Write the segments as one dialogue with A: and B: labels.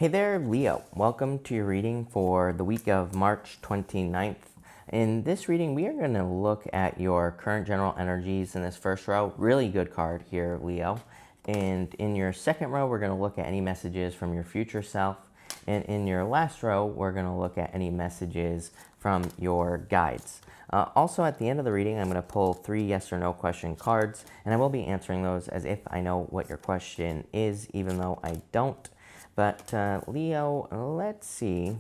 A: Hey there, Leo. Welcome to your reading for the week of March 29th. In this reading, we are going to look at your current general energies in this first row. Really good card here, Leo. And in your second row, we're going to look at any messages from your future self. And in your last row, we're going to look at any messages from your guides. Also, at the end of the reading, I'm going to pull 3 yes or no question cards, and I will be answering those as if I know what your question is, even though I don't. But Leo, let's see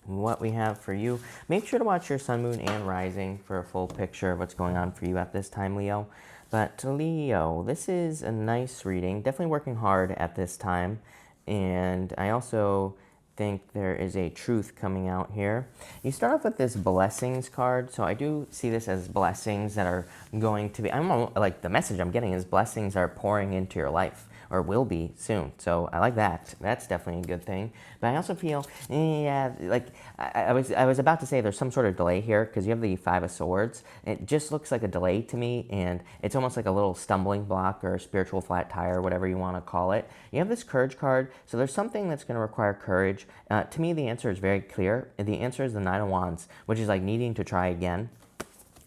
A: what we have for you. Make sure to watch your sun, moon, and rising for a full picture of what's going on for you at this time, Leo. But Leo, this is a nice reading. Definitely working hard at this time. And I also think there is a truth coming out here. You start off with this blessings card. So I do see this as blessings that are going to be, like the message I'm getting is blessings are pouring into your life, or will be soon. So I like that. That's definitely a good thing. But I also feel, like I was about to say there's some sort of delay here because you have the 5 of Swords. It just looks like a delay to me, and it's almost like a little stumbling block or a spiritual flat tire, whatever you want to call it. You have this Courage card, so there's something that's going to require courage. To me, the answer is very clear. The answer is the 9 of Wands, which is like needing to try again.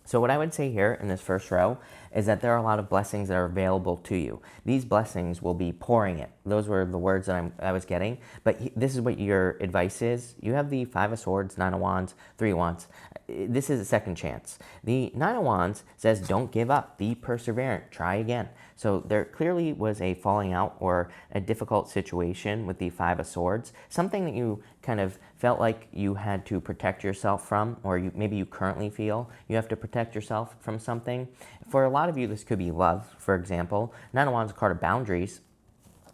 A: So what I would say here in this first row is that there are a lot of blessings that are available to you. These blessings will be pouring it. Those were the words that I was getting. But this is what your advice is. You have the 5 of Swords, 9 of Wands, 3 of Wands. This is a second chance. The 9 of Wands says don't give up. Be perseverant. Try again. So there clearly was a falling out or a difficult situation with the 5 of Swords. Something that you kind of felt like you had to protect yourself from, or maybe you currently feel you have to protect yourself from something. For a lot of you, this could be love, for example. 9 of Wands is a card of boundaries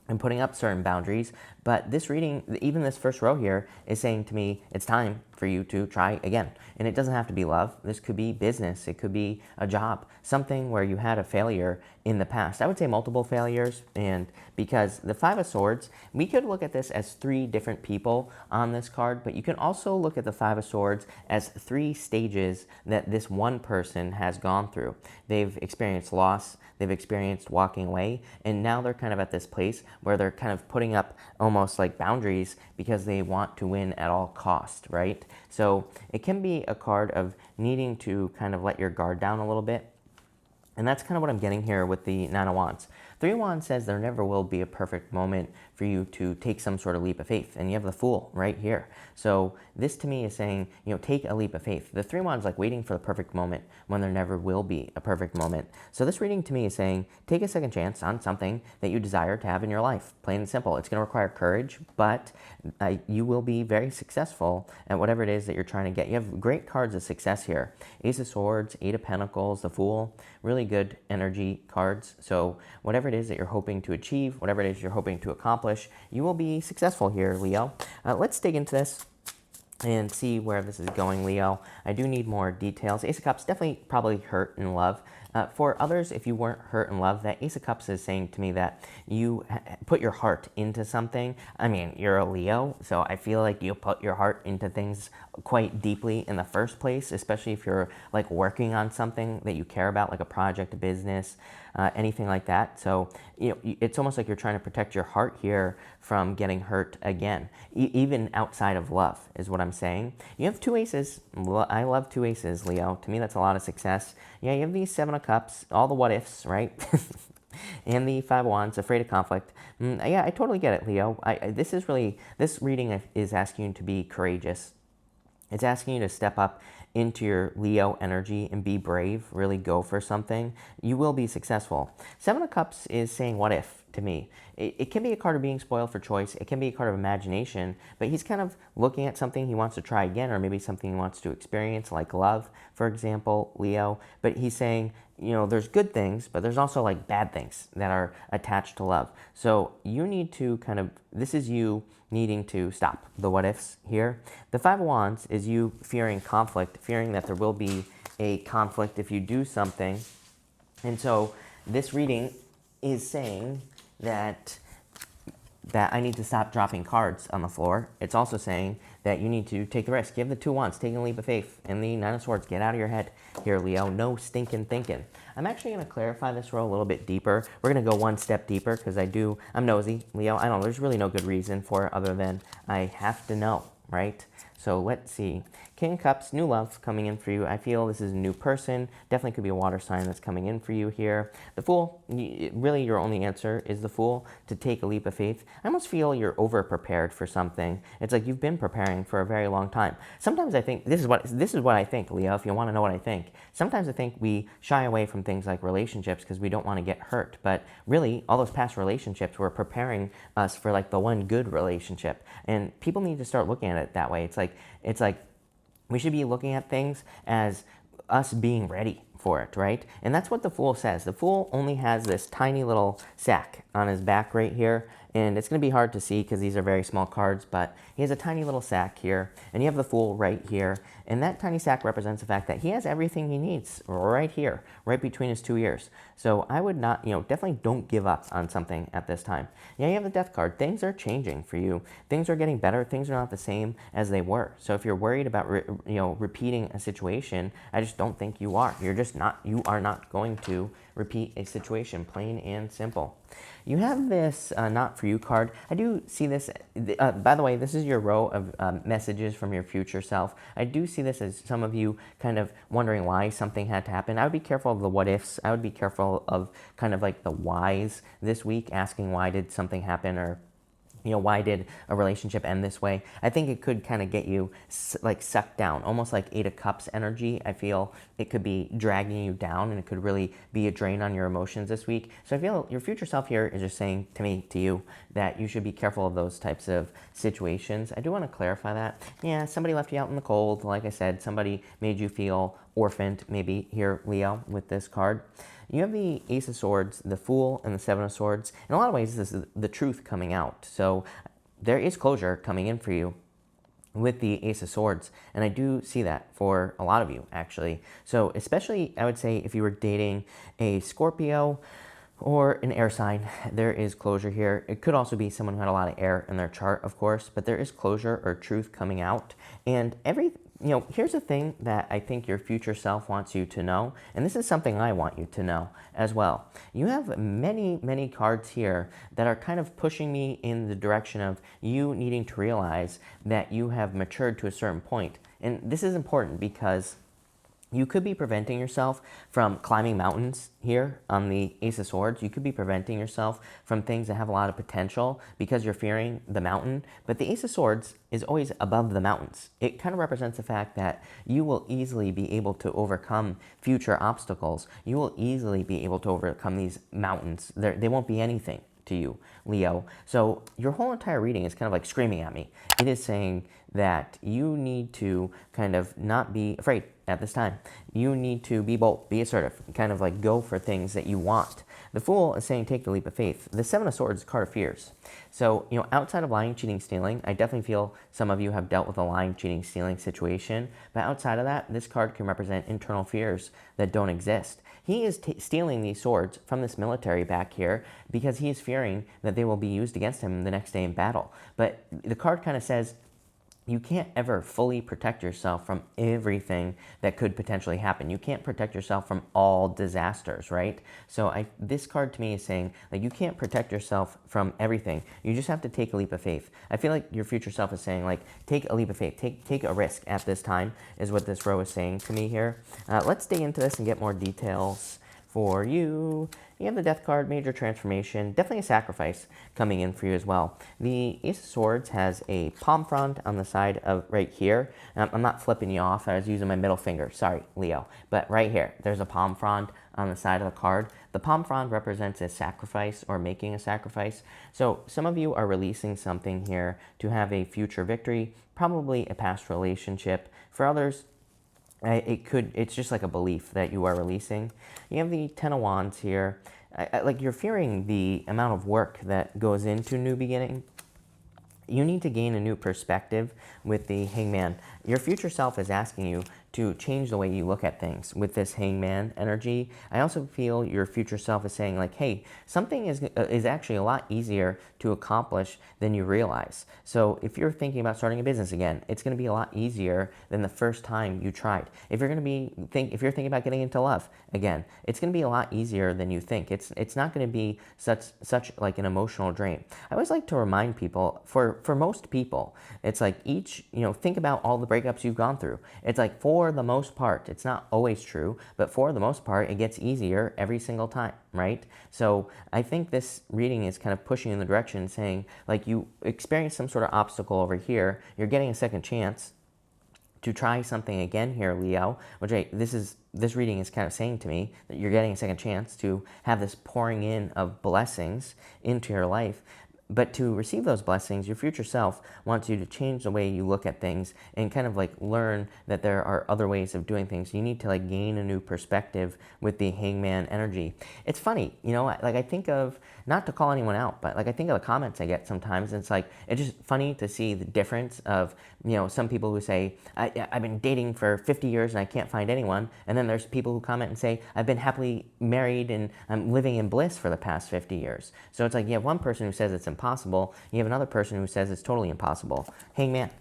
A: and putting up certain boundaries. But this reading, even this first row here, is saying to me, it's time for you to try again. And it doesn't have to be love. This could be business. It could be a job, something where you had a failure in the past. I would say multiple failures. And because the 5 of Swords, we could look at this as 3 different people on this card, but you can also look at the 5 of Swords as 3 stages that this one person has gone through. They've experienced loss, they've experienced walking away, and now they're kind of at this place where they're kind of putting up almost like boundaries because they want to win at all cost, right? So it can be a card of needing to kind of let your guard down a little bit. And that's kind of what I'm getting here with the 9 of Wands. 3 of Wands says there never will be a perfect moment for you to take some sort of leap of faith. And you have the Fool right here. So this to me is saying, take a leap of faith. The 3 of Wands is like waiting for the perfect moment when there never will be a perfect moment. So this reading to me is saying, take a second chance on something that you desire to have in your life. Plain and simple. It's going to require courage, but you will be very successful at whatever it is that you're trying to get. You have great cards of success here. Ace of Swords, 8 of Pentacles, the Fool. Really good energy cards. So whatever it is that you're hoping to achieve, whatever it is you're hoping to accomplish, you will be successful here, Leo. Let's dig into this and see where this is going, Leo. I do need more details. Ace of Cups definitely probably hurt in love. For others, if you weren't hurt in love, that Ace of Cups is saying to me that you put your heart into something. I mean, you're a Leo, so I feel like you put your heart into things quite deeply in the first place, especially if you're like working on something that you care about, like a project, a business, anything like that. So, it's almost like you're trying to protect your heart here from getting hurt again, even outside of love is what I'm saying. You have 2 aces. I love 2 aces, Leo. To me, that's a lot of success. Yeah, you have these 7 of Cups, all the what ifs, right? And the 5 of Wands, afraid of conflict. Yeah, I totally get it, Leo. This reading is asking you to be courageous. It's asking you to step up into your Leo energy and be brave, really go for something. You will be successful. 7 of Cups is saying what if to me. It can be a card of being spoiled for choice. It can be a card of imagination, but he's kind of looking at something he wants to try again, or maybe something he wants to experience, like love, for example, Leo. But he's saying, there's good things, but there's also like bad things that are attached to love. So you need to this is you needing to stop the what ifs here. The 5 of Wands is you fearing conflict, fearing that there will be a conflict if you do something. And so this reading is saying that that I need to stop dropping cards on the floor. It's also saying that you need to take the risk. You have the 2 wands, taking a leap of faith. And the 9 of swords, get out of your head here, Leo. No stinking thinking. I'm actually going to clarify this row a little bit deeper. We're going to go one step deeper because I'm nosy, Leo. I don't know, there's really no good reason for it other than I have to know, right? So let's see. King of Cups, new love coming in for you. I feel this is a new person. Definitely could be a water sign that's coming in for you here. The Fool, really your only answer is the Fool, to take a leap of faith. I almost feel you're over-prepared for something. It's like you've been preparing for a very long time. Sometimes I think, this is what I think, Leo, if you want to know what I think. Sometimes I think we shy away from things like relationships because we don't want to get hurt. But really, all those past relationships were preparing us for like the one good relationship. And people need to start looking at it that way. It's like we should be looking at things as us being ready for it, right? And that's what the Fool says. The Fool only has this tiny little sack on his back right here, and it's going to be hard to see because these are very small cards, but he has a tiny little sack here, and you have the Fool right here, and that tiny sack represents the fact that he has everything he needs right here, right between his 2 ears. So I would not, definitely don't give up on something at this time. Yeah, you have the Death card. Things are changing for you. Things are getting better. Things are not the same as they were. So if you're worried about, repeating a situation, I just don't think you are. You are not going to repeat a situation, plain and simple. You have this not for you card. I do see this, by the way, this is your row of messages from your future self. I do see this as some of you kind of wondering why something had to happen. I would be careful of the what ifs. I would be careful of kind of like the whys this week, asking why did something happen, or why did a relationship end this way? I think it could kind of get you like sucked down, almost like 8 of Cups energy. I feel it could be dragging you down, and it could really be a drain on your emotions this week. So I feel your future self here is just saying to you, that you should be careful of those types of situations. I do want to clarify that. Yeah, somebody left you out in the cold. Like I said, somebody made you feel orphaned, maybe here, Leo, with this card. You have the Ace of Swords, the Fool, and the Seven of Swords. In a lot of ways, this is the truth coming out. So there is closure coming in for you with the Ace of Swords. And I do see that for a lot of you, actually. So especially, I would say, if you were dating a Scorpio or an air sign, there is closure here. It could also be someone who had a lot of air in their chart, of course, but there is closure or truth coming out. And here's the thing that I think your future self wants you to know, and this is something I want you to know as well. You have many, many cards here that are kind of pushing me in the direction of you needing to realize that you have matured to a certain point. And this is important because you could be preventing yourself from climbing mountains here on the Ace of Swords. You could be preventing yourself from things that have a lot of potential because you're fearing the mountain. But the Ace of Swords is always above the mountains. It kind of represents the fact that you will easily be able to overcome future obstacles. You will easily be able to overcome these mountains. They won't be anything to you, Leo. So your whole entire reading is kind of like screaming at me. It is saying that you need to kind of not be afraid at this time. You need to be bold, be assertive, kind of like go for things that you want. The Fool is saying take the leap of faith. The Seven of Swords is a card of fears. So, outside of lying, cheating, stealing, I definitely feel some of you have dealt with a lying, cheating, stealing situation. But outside of that, this card can represent internal fears that don't exist. He is stealing these swords from this military back here because he is fearing that they will be used against him the next day in battle. But the card kind of says, you can't ever fully protect yourself from everything that could potentially happen. You can't protect yourself from all disasters, right? So this card to me is saying that you can't protect yourself from everything. You just have to take a leap of faith. I feel like your future self is saying, like, take a leap of faith. Take a risk at this time is what this row is saying to me here. Let's dig into this and get more details for you. You have the Death card, major transformation, definitely a sacrifice coming in for you as well. The Ace of Swords has a palm frond on the side of right here. I'm not flipping you off, I was using my middle finger, sorry, Leo. But right here, there's a palm frond on the side of the card. The palm frond represents a sacrifice or making a sacrifice. So some of you are releasing something here to have a future victory, probably a past relationship. For others, it's just like a belief that you are releasing. You have the Ten of Wands here. Like you're fearing the amount of work that goes into new beginning. You need to gain a new perspective with the Hangman. Your future self is asking you to change the way you look at things with this Hangman energy. I also feel your future self is saying like, hey, something is actually a lot easier to accomplish than you realize. So if you're thinking about starting a business again, it's going to be a lot easier than the first time you tried. If you're thinking about getting into love again, it's going to be a lot easier than you think. It's not going to be such like an emotional drain. I always like to remind people, for most people, it's like think about all the breakups you've gone through. It's like, for the most part, it's not always true, but for the most part, it gets easier every single time, right? So I think this reading is kind of pushing in the direction saying, like, you experience some sort of obstacle over here, you're getting a second chance to try something again here, Leo, which this reading is kind of saying to me that you're getting a second chance to have this pouring in of blessings into your life. But to receive those blessings, your future self wants you to change the way you look at things and kind of like learn that there are other ways of doing things. You need to like gain a new perspective with the Hangman energy. It's funny, like I think of, not to call anyone out, but like I think of the comments I get sometimes, and it's like, it's just funny to see the difference of, some people who say, I've been dating for 50 years and I can't find anyone. And then there's people who comment and say, I've been happily married and I'm living in bliss for the past 50 years. So it's like, you have one person who says it's impossible, you have another person who says it's totally impossible. Hangman.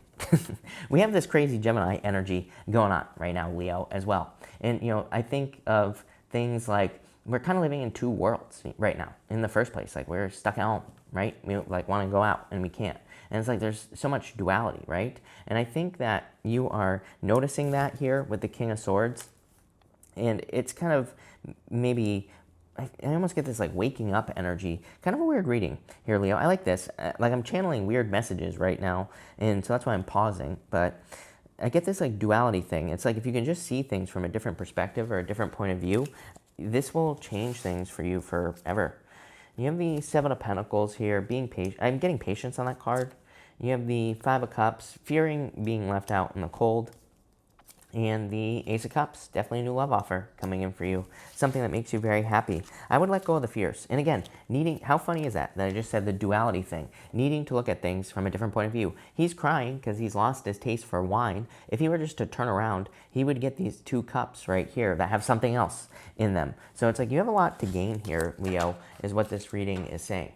A: We have this crazy Gemini energy going on right now, Leo, as well. And, I think of things like, we're kind of living in two worlds right now in the first place. Like, we're stuck at home, right? We like want to go out and we can't. And it's like there's so much duality, right? And I think that you are noticing that here with the King of Swords. And it's kind of maybe, I almost get this like waking up energy. Kind of a weird reading here, Leo. I like this. Like, I'm channeling weird messages right now. And so that's why I'm pausing. But I get this like duality thing. It's like if you can just see things from a different perspective or a different point of view, this will change things for you forever. You have the Seven of Pentacles here, being patient. I'm getting patience on that card. You have the Five of Cups, fearing being left out in the cold. And the Ace of Cups, definitely a new love offer coming in for you. Something that makes you very happy. I would let go of the fears. And again, how funny is that I just said the duality thing? Needing to look at things from a different point of view. He's crying because he's lost his taste for wine. If he were just to turn around, he would get these two cups right here that have something else in them. So it's like you have a lot to gain here, Leo, is what this reading is saying.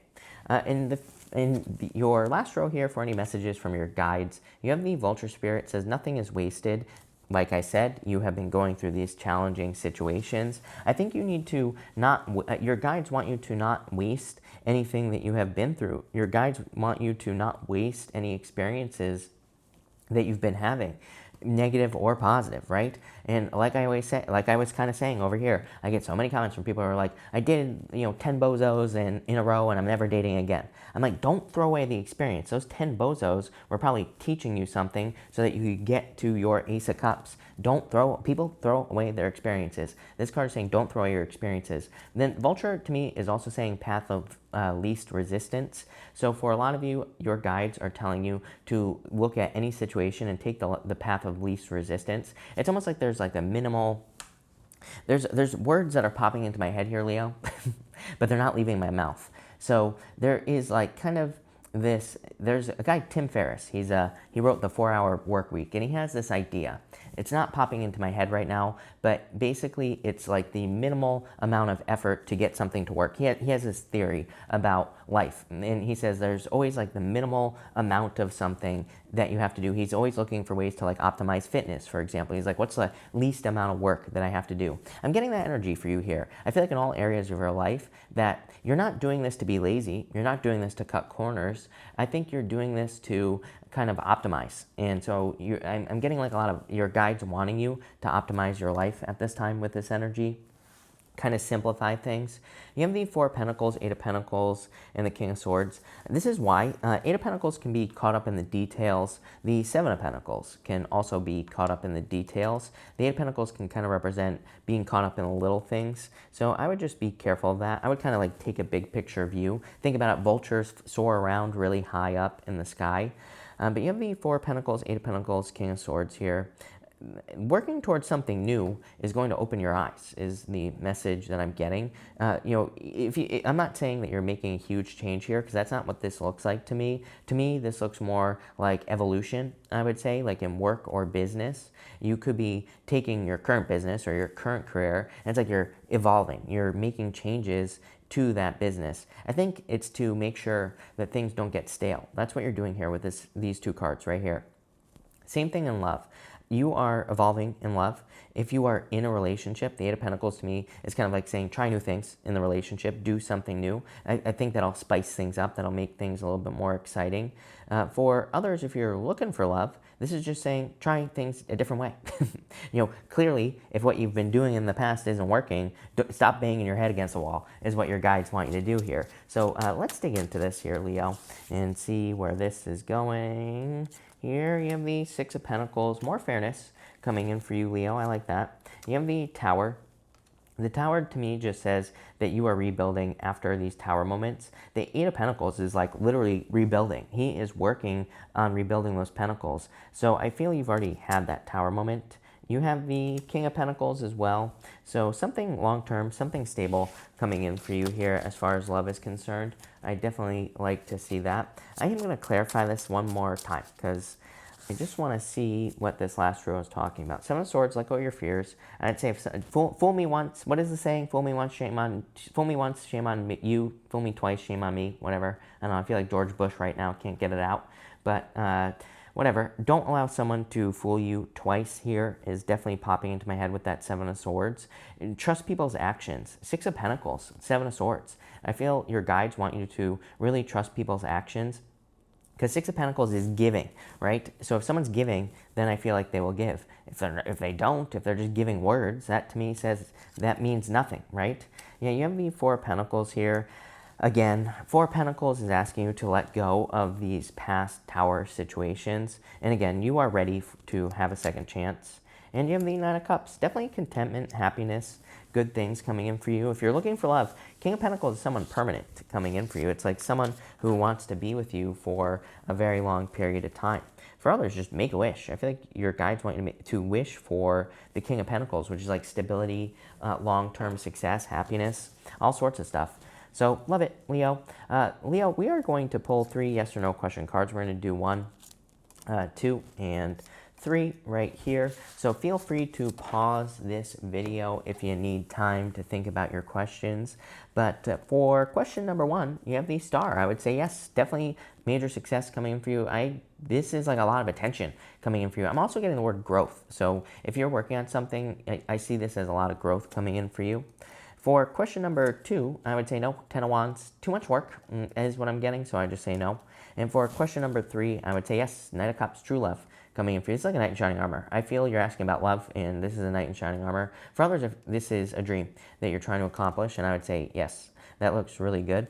A: In your last row here, for any messages from your guides, you have the Vulture Spirit. It says nothing is wasted. Like I said, you have been going through these challenging situations. I think you need to your guides want you to not waste anything that you have been through. Your guides want you to not waste any experiences that you've been having, negative or positive, right? And like I always say, like I was kind of saying over here, I get so many comments from people who are like, I dated 10 bozos in a row and I'm never dating again. I'm like, don't throw away the experience. Those 10 bozos were probably teaching you something so that you could get to your Ace of Cups. People throw away their experiences. This card is saying don't throw away your experiences. Then Vulture to me is also saying path of least resistance. So for a lot of you, your guides are telling you to look at any situation and take the path of least resistance. It's almost like there's like a minimal, there's words that are popping into my head here, Leo, but they're not leaving my mouth. So there is like kind of this, there's a guy, Tim Ferriss, he wrote the 4-Hour Work Week, and he has this idea. It's not popping into my head right now, but basically it's like the minimal amount of effort to get something to work. He has this theory about life, and he says there's always like the minimal amount of something that you have to do. He's always looking for ways to like optimize fitness, for example. He's like, what's the least amount of work that I have to do? I'm getting that energy for you here. I feel like in all areas of your life that you're not doing this to be lazy. You're not doing this to cut corners. I think you're doing this to kind of optimize. And so I'm getting like a lot of your guides wanting you to optimize your life at this time with this energy. Kind of simplify things. You have the Four of Pentacles, Eight of Pentacles, and the King of Swords. This is why Eight of Pentacles can be caught up in the details. The Seven of Pentacles can also be caught up in the details. The Eight of Pentacles can kind of represent being caught up in the little things. So I would just be careful of that. I would kind of like take a big picture view. Think about it, vultures soar around really high up in the sky. But you have the Four of Pentacles, Eight of Pentacles, King of Swords here. working towards something new is going to open your eyes, is the message that I'm getting. You know, I'm not saying that you're making a huge change here, because that's not what this looks like to me. To me, this looks more like evolution, I would say, like in work or business. You could be taking your current business or your current career, and it's like you're evolving. You're making changes to that business. I think it's to make sure that things don't get stale. That's what you're doing here with these two cards right here. Same thing in love. You are evolving in love. If you are in a relationship, the Eight of Pentacles to me is kind of like saying try new things in the relationship, do something new. I think that'll spice things up, that'll make things a little bit more exciting. For others, if you're looking for love, this is just saying try things a different way. You know, clearly, if what you've been doing in the past isn't working, stop banging your head against the wall is what your guides want you to do here. So let's dig into this here, Leo, and see where this is going. Here you have the Six of Pentacles, more fairness coming in for you, Leo. I like that. You have the Tower. The Tower to me just says that you are rebuilding after these Tower moments. The Eight of Pentacles is like literally rebuilding. He is working on rebuilding those Pentacles. So I feel you've already had that Tower moment. You have the King of Pentacles as well. So something long-term, something stable coming in for you here as far as love is concerned. I definitely like to see that. I am going to clarify this one more time because I just want to see what this last row is talking about. Seven of Swords, let go of your fears. I'd say, fool me once. What is the saying? Fool me once, shame on me, you. Fool me twice, shame on me. Whatever. I don't know. I feel like George Bush right now. Can't get it out. But whatever. Don't allow someone to fool you twice here is definitely popping into my head with that Seven of Swords. Trust people's actions. Six of Pentacles, Seven of Swords. I feel your guides want you to really trust people's actions. Because Six of Pentacles is giving, right? So if someone's giving, then I feel like they will give. If they don't, if they're just giving words, that to me says that means nothing, right? Yeah, you have the Four of Pentacles here. Again, Four of Pentacles is asking you to let go of these past Tower situations. And again, you are ready to have a second chance. And you have the Nine of Cups. Definitely contentment, happiness, good things coming in for you. If you're looking for love, King of Pentacles is someone permanent coming in for you. It's like someone who wants to be with you for a very long period of time. For others, just make a wish. I feel like your guides want you to wish for the King of Pentacles, which is like stability, long-term success, happiness, all sorts of stuff. So love it, Leo. Leo, we are going to pull 3 yes or no question cards. We're going to do 1, 2, and 3 right here. So feel free to pause this video if you need time to think about your questions. But for question number 1, you have the Star. I would say yes, definitely major success coming in for you. This is like a lot of attention coming in for you. I'm also getting the word growth. So if you're working on something, I see this as a lot of growth coming in for you. For question number 2, I would say no. 10 of Wands, too much work is what I'm getting, so I just say no. And for question number 3, I would say yes. Knight of Cups, true love coming in for you. It's like a knight in shining armor. I feel you're asking about love, and this is a knight in shining armor. For others, if this is a dream that you're trying to accomplish, and I would say yes, that looks really good.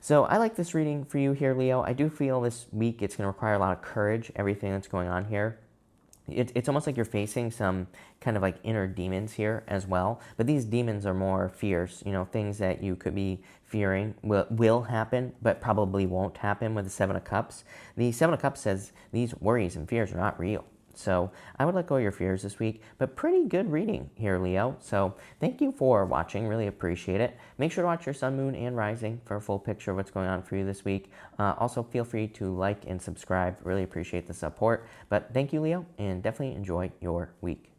A: So I like this reading for you here, Leo. I do feel this week it's going to require a lot of courage, everything that's going on here. It's almost like you're facing some kind of like inner demons here as well. But these demons are more fears, you know, things that you could be fearing will happen, but probably won't happen with the Seven of Cups. The Seven of Cups says these worries and fears are not real. So I would let go of your fears this week, but pretty good reading here, Leo. So thank you for watching. Really appreciate it. Make sure to watch your sun, moon, and rising for a full picture of what's going on for you this week. Also, feel free to like and subscribe. Really appreciate the support. But thank you, Leo, and definitely enjoy your week.